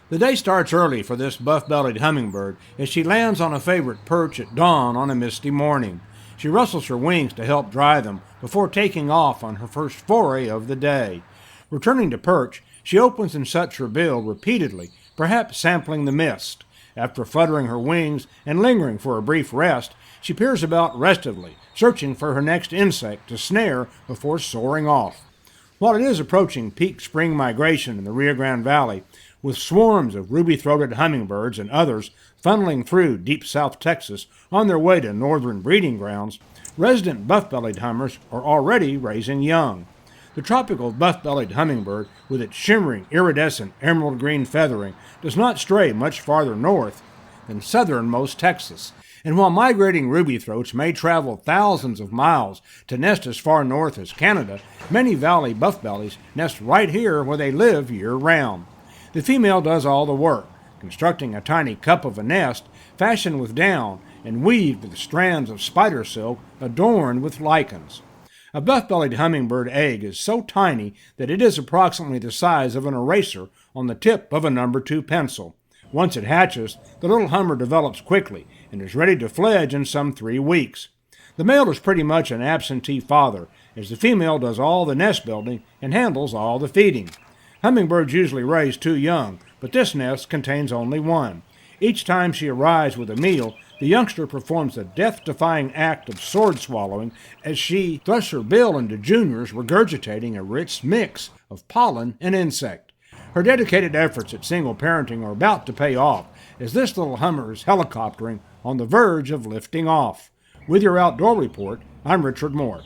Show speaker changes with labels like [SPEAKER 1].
[SPEAKER 1] The day starts early for this buff-bellied hummingbird as she lands on a favorite perch at dawn on a misty morning. She rustles her wings to help dry them before taking off on her first foray of the day. Returning to perch, she opens and shuts her bill repeatedly, perhaps sampling the mist. After fluttering her wings and lingering for a brief rest, she peers about restively, searching for her next insect to snare before soaring off. While it is approaching peak spring migration in the Rio Grande Valley, with swarms of ruby-throated hummingbirds and others funneling through deep South Texas on their way to northern breeding grounds, resident buff-bellied hummers are already raising young. The tropical buff-bellied hummingbird, with its shimmering, iridescent emerald green feathering, does not stray much farther north than southernmost Texas. And while migrating ruby-throats may travel thousands of miles to nest as far north as Canada, many valley buff-bellies nest right here where they live year-round. The female does all the work, constructing a tiny cup of a nest fashioned with down and weaved with strands of spider silk adorned with lichens. A buff-bellied hummingbird egg is so tiny that it is approximately the size of an eraser on the tip of a number 2 pencil. Once it hatches, the little hummer develops quickly and is ready to fledge in some 3 weeks. The male is pretty much an absentee father, as the female does all the nest building and handles all the feeding. Hummingbirds usually raise 2 young, but this nest contains only 1. Each time she arrives with a meal, the youngster performs a death-defying act of sword swallowing as she thrusts her bill into juniors, regurgitating a rich mix of pollen and insect. Her dedicated efforts at single parenting are about to pay off, as this little hummer is helicoptering on the verge of lifting off. With your Outdoor Report, I'm Richard Moore.